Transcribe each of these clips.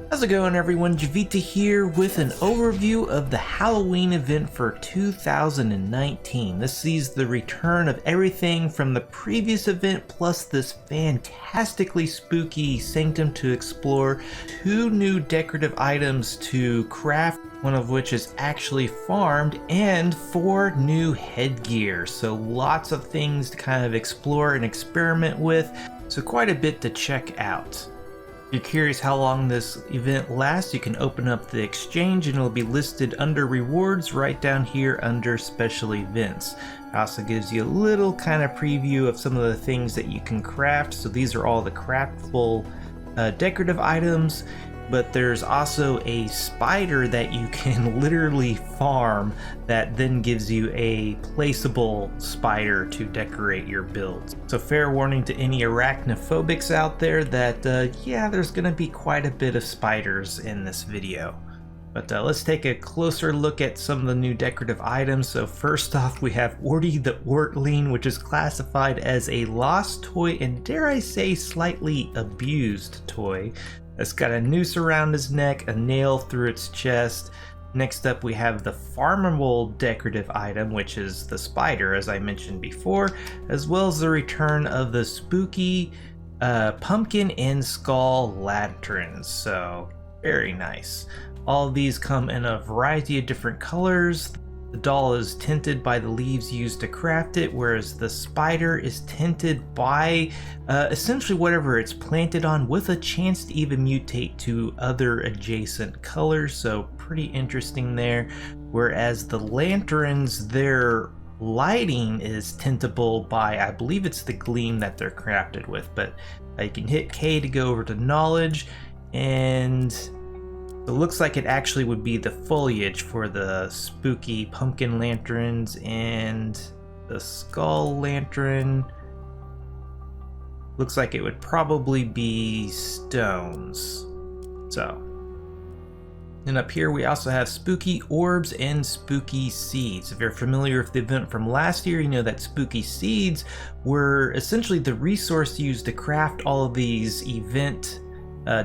How's it going, everyone? Jiivita here with an overview of the Halloween event for 2019. This sees the return of everything from the previous event plus this fantastically spooky Sanctum to explore, 2 new decorative items to craft, one of which is actually farmed, and 4 new headgear. So lots of things to kind of explore and experiment with, so quite a bit to check out. If you're curious how long this event lasts, you can open up the exchange and it'll be listed under rewards right down here under special events. It also gives you a little kind of preview of some of the things that you can craft. So these are all the craftable decorative items, but there's also a spider that you can literally farm that then gives you a placeable spider to decorate your builds. So fair warning to any arachnophobics out there that yeah, there's gonna be quite a bit of spiders in this video. But let's take a closer look at some of the new decorative items. So first off, we have Oorty the Oortling, which is classified as a lost toy and, dare I say, slightly abused toy. It's got a noose around his neck, a nail through its chest. Next up we have the farmable decorative item, which is the spider, as I mentioned before, as well as the return of the spooky pumpkin and skull lanterns. So very nice. All of these come in a variety of different colors. The doll is tinted by the leaves used to craft it, whereas the spider is tinted by essentially whatever it's planted on, with a chance to even mutate to other adjacent colors, so pretty interesting there. Whereas the lanterns, their lighting is tintable by, I believe it's the gleam that they're crafted with, but you can hit K to go over to knowledge, and it looks like it actually would be the foliage for the spooky pumpkin lanterns, and the skull lantern looks like it would probably be stones. So, and up here we also have spooky orbs and spooky seeds. If you're familiar with the event from last year, you know that spooky seeds were essentially the resource used to craft all of these event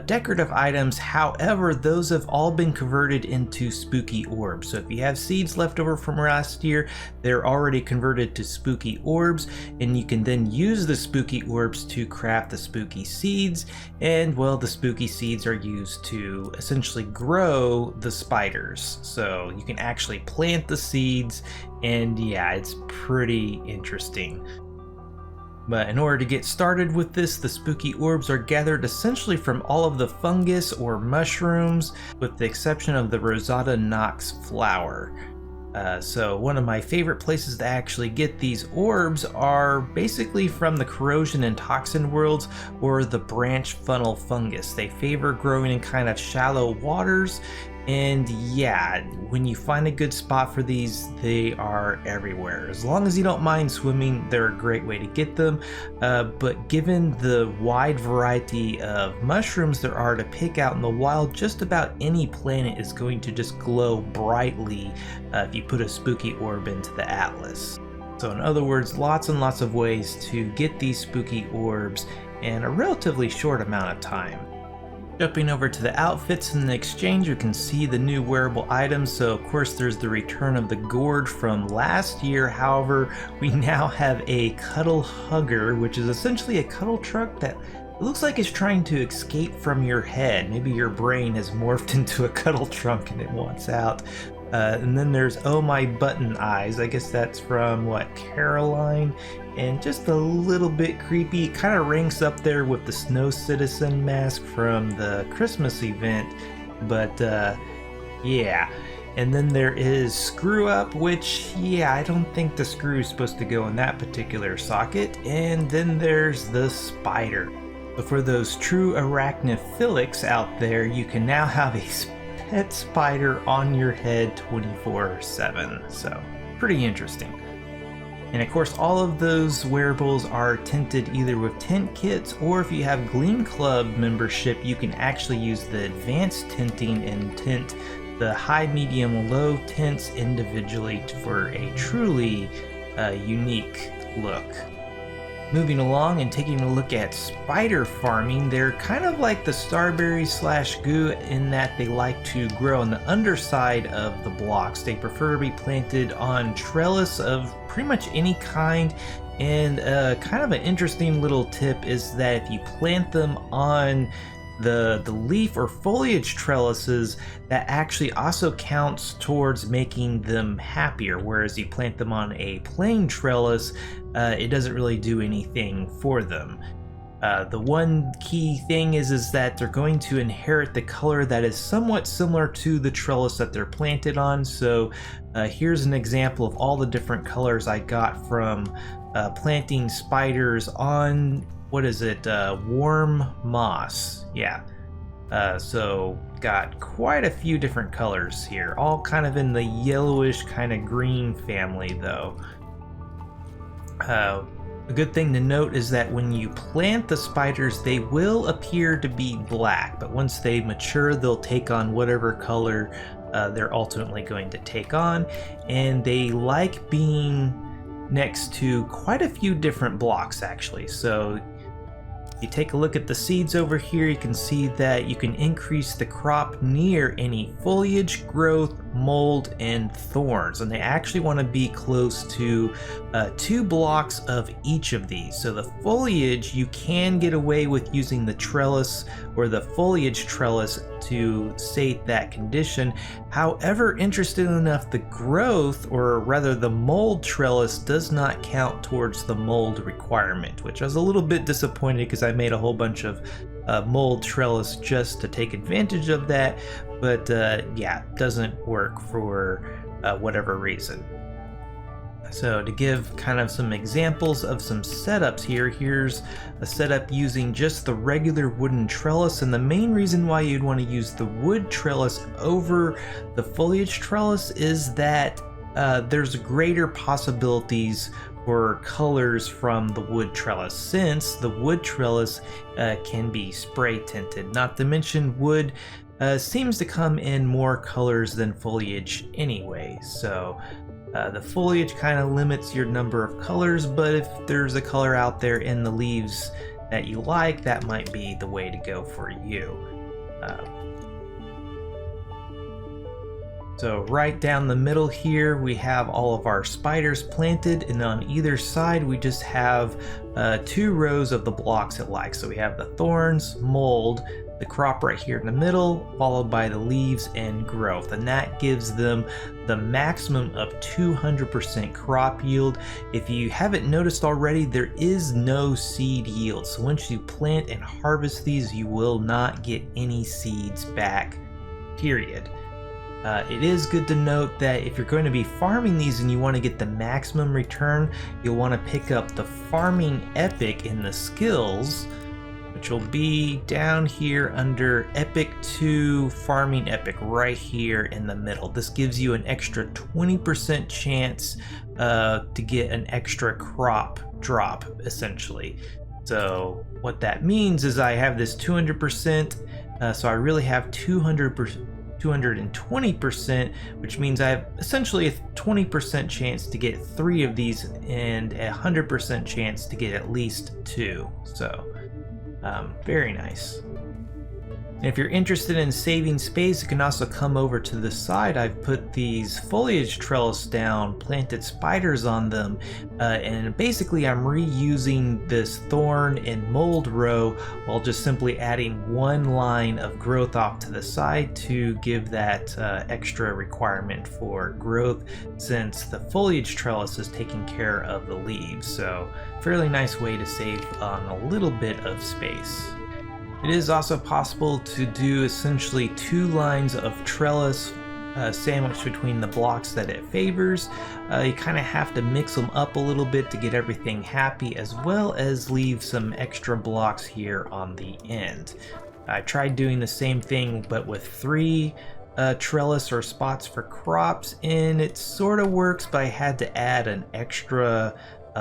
decorative items. However, those have all been converted into spooky orbs. So if you have seeds left over from last year, they're already converted to spooky orbs, and you can then use the spooky orbs to craft the spooky seeds. And well, the spooky seeds are used to essentially grow the spiders. So you can actually plant the seeds, and yeah, it's pretty interesting. But in order to get started with this, the spooky orbs are gathered essentially from all of the fungus or mushrooms, with the exception of the Rosata Nox flower. So one of my favorite places to actually get these orbs are basically from the corrosion and toxin worlds, or the branch funnel fungus. They favor growing in kind of shallow waters, and yeah, when you find a good spot for these, they are everywhere. As long as you don't mind swimming, they're a great way to get them. But given the wide variety of mushrooms there are to pick out in the wild, just about any planet is going to just glow brightly if you put a spooky orb into the atlas. So in other words, lots and lots of ways to get these spooky orbs in a relatively short amount of time. Jumping over to the outfits in the exchange, you can see the new wearable items. So of course there's the return of the Gorge from last year. However, we now have a Cuddle Hugger, which is essentially a cuddle truck that looks like it's trying to escape from your head. Maybe your brain has morphed into a cuddle trunk and it wants out. And then there's Oh My Button Eyes. I guess that's from, what, Caroline? And just a little bit creepy. Kind of ranks up there with the Snow Citizen mask from the Christmas event. But yeah. And then there is Screw Up, which, yeah, I don't think the screw is supposed to go in that particular socket. And then there's the Spider. So for those true arachnophilics out there, you can now have a pet spider on your head 24/7. So pretty interesting. And of course, all of those wearables are tinted either with tint kits, or if you have Gleam Club membership, you can actually use the advanced tinting and tint the high, medium, low tints individually for a truly unique look. Moving along and taking a look at spider farming, they're kind of like the starberry slash goo in that they like to grow on the underside of the blocks. They prefer to be planted on trellis of pretty much any kind. And kind of an interesting little tip is that if you plant them on the leaf or foliage trellises, that actually also counts towards making them happier, whereas you plant them on a plain trellis, it doesn't really do anything for them. The one key thing is that they're going to inherit the color that is somewhat similar to the trellis that they're planted on. So here's an example of all the different colors I got from planting spiders on, what is it, warm moss. Yeah. So got quite a few different colors here, all kind of in the yellowish kind of green family though. A good thing to note is that when you plant the spiders, they will appear to be black, but once they mature, they'll take on whatever color they're ultimately going to take on, and they like being next to quite a few different blocks actually. So you take a look at the seeds over here, you can see that you can increase the crop near any foliage, growth, mold, and thorns, and they actually want to be close to 2 blocks of each of these. So the foliage, you can get away with using the trellis or the foliage trellis to state that condition. However, interesting enough, the growth, or rather the mold trellis, does not count towards the mold requirement, which I was a little bit disappointed because I made a whole bunch of mold trellis just to take advantage of that, but yeah, doesn't work for whatever reason. So to give kind of some examples of some setups here, here's a setup using just the regular wooden trellis, and the main reason why you'd want to use the wood trellis over the foliage trellis is that there's greater possibilities for colors from the wood trellis, since the wood trellis can be spray tinted. Not to mention wood seems to come in more colors than foliage anyway, so the foliage kind of limits your number of colors, but if there's a color out there in the leaves that you like, that might be the way to go for you. So right down the middle here, we have all of our spiders planted, and on either side we just have 2 rows of the blocks it likes. So we have the thorns, mold, the crop right here in the middle, followed by the leaves and growth, and that gives them the maximum of 200% crop yield. If you haven't noticed already, there is no seed yield, so once you plant and harvest these, you will not get any seeds back, period. It is good to note that if you're going to be farming these and you want to get the maximum return, you'll want to pick up the farming epic in the skills, which will be down here under Epic 2 Farming Epic right here in the middle. This gives you an extra 20% chance to get an extra crop drop, essentially. So what that means is I have this 200%, so I really have 220%, which means I have essentially a 20% chance to get 3 of these and a 100% chance to get at least 2. So very nice. And if you're interested in saving space, you can also come over to the side. I've put these foliage trellis down, planted spiders on them, and basically I'm reusing this thorn and mold row while just simply adding 1 line of growth off to the side to give that extra requirement for growth, since the foliage trellis is taking care of the leaves. So fairly nice way to save on a little bit of space. It is also possible to do essentially 2 lines of trellis sandwiched between the blocks that it favors. You kind of have to mix them up a little bit to get everything happy, as well as leave some extra blocks here on the end. I tried doing the same thing but with 3 trellis or spots for crops, and it sort of works, but I had to add an extra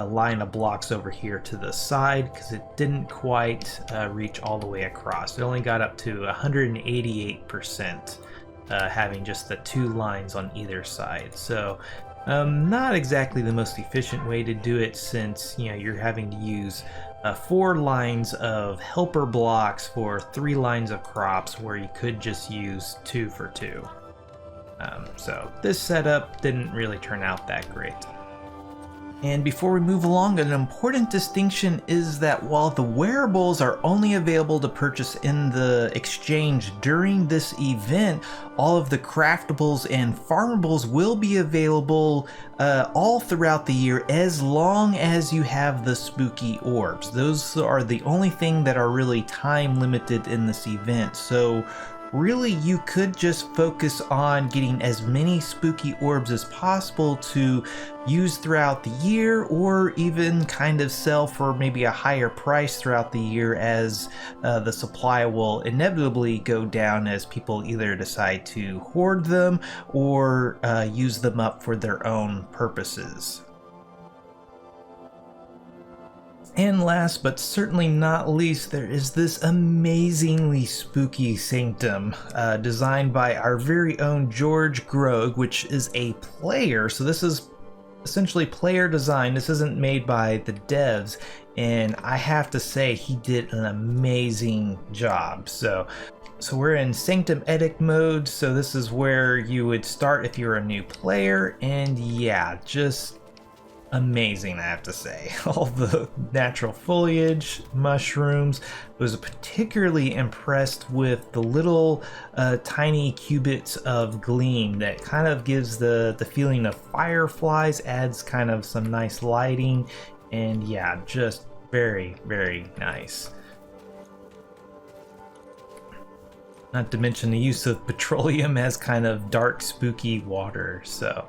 line of blocks over here to the side because it didn't quite reach all the way across. It only got up to 188%, having just the 2 lines on either side. So Not exactly the most efficient way to do it, since you're having to use 4 lines of helper blocks for 3 lines of crops, where you could just use 2 for 2. So this setup didn't really turn out that great. And before we move along, an important distinction is that while the wearables are only available to purchase in the exchange during this event, all of the craftables and farmables will be available all throughout the year, as long as you have the spooky orbs. Those are the only thing that are really time limited in this event. So really, you could just focus on getting as many spooky orbs as possible to use throughout the year, or even kind of sell for maybe a higher price throughout the year, as the supply will inevitably go down as people either decide to hoard them or use them up for their own purposes. And last but certainly not least, there is this amazingly spooky Sanctum, designed by our very own George Grogg, which is a player. So this is essentially player design. This isn't made by the devs, and I have to say he did an amazing job. So we're in Sanctum Edict mode, so this is where you would start if you're a new player, and yeah, just amazing, I have to say. All the natural foliage, mushrooms. I was particularly impressed with the little tiny cubits of gleam that kind of gives the feeling of fireflies, adds kind of some nice lighting, and yeah, just very, very nice. Not to mention the use of petroleum as kind of dark, spooky water. So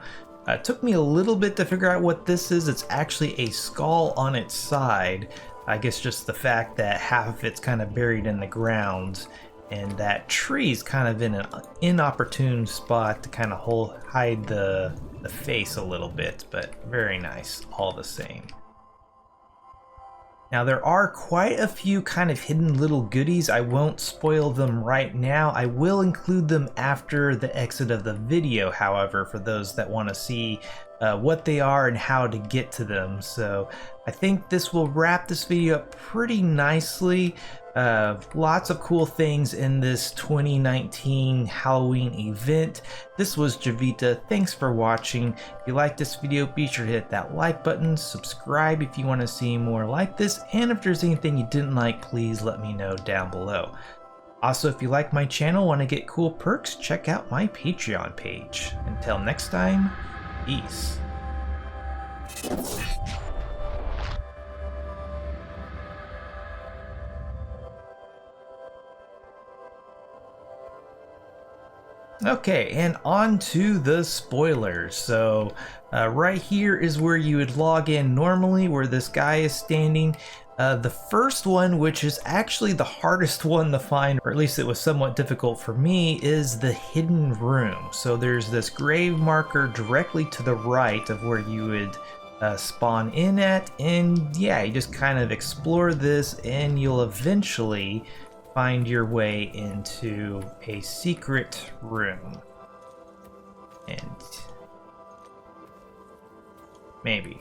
it took me a little bit to figure out what this is. It's actually a skull on its side. I guess just the fact that half of it's kind of buried in the ground, and that tree's kind of in an inopportune spot to kind of hide the face a little bit, but very nice all the same. Now there are quite a few kind of hidden little goodies. I won't spoil them right now. I will include them after the exit of the video, however, for those that want to see what they are and how to get to them. So I think this will wrap this video up pretty nicely. Lots of cool things in this 2019 Halloween event. This was Jiivita. Thanks for watching. If you like this video, be sure to hit that like button, subscribe if you want to see more like this, and if there's anything you didn't like, please let me know down below. Also, if you like my channel, want to get cool perks, check out my Patreon page. Until next time, peace. Okay, and on to the spoilers. So right here is where you would log in normally, where this guy is standing. The first one, which is actually the hardest one to find, or at least it was somewhat difficult for me, is the hidden room. So there's this grave marker directly to the right of where you would spawn in at, and yeah, you just kind of explore this, and you'll eventually find your way into a secret room. And maybe.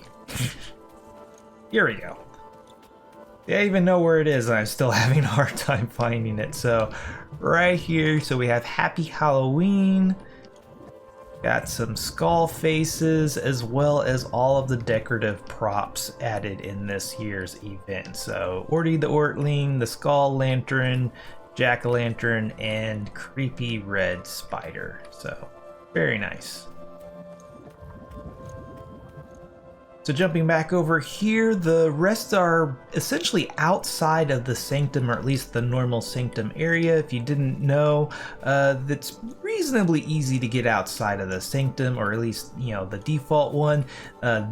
Here we go. I even know where it is, and I'm still having a hard time finding it. So right here, so we have Happy Halloween. Got some skull faces, as well as all of the decorative props added in this year's event. So Oorty the Oortling, the skull lantern, jack-o'-lantern, and creepy red spider. So very nice. So jumping back over here, the rest are essentially outside of the Sanctum, or at least the normal Sanctum area. If you didn't know, that's reasonably easy to get outside of the Sanctum, or at least, the default one.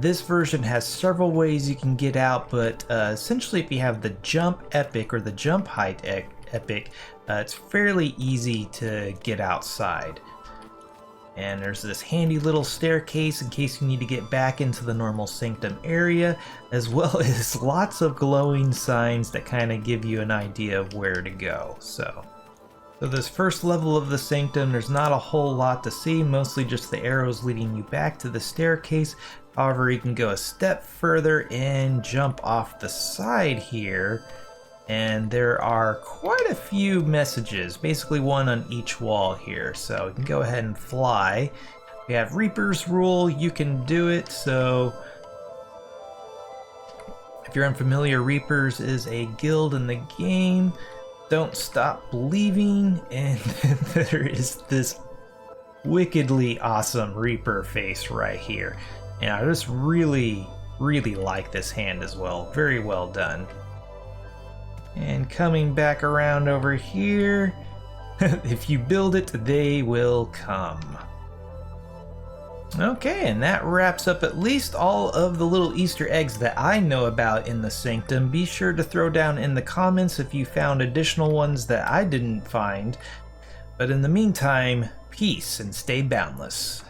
This version has several ways you can get out, but essentially if you have the jump epic, or the jump height epic, it's fairly easy to get outside. And there's this handy little staircase in case you need to get back into the normal Sanctum area, as well as lots of glowing signs that kind of give you an idea of where to go. So So this first level of the Sanctum, there's not a whole lot to see, mostly just the arrows leading you back to the staircase. However, you can go a step further and jump off the side here, and there are quite a few messages, basically one on each wall here. So you can go ahead and fly. We have Reaper's Rule, you can do it. So if you're unfamiliar, Reapers is a guild in the game. Don't stop believing, and there is this wickedly awesome Reaper face right here. And I just really like this hand as well. Very well done. And coming back around over here, if you build it, they will come. Okay, and that wraps up at least all of the little Easter eggs that I know about in the Sanctum. Be sure to throw down in the comments if you found additional ones that I didn't find. But in the meantime, peace and stay boundless.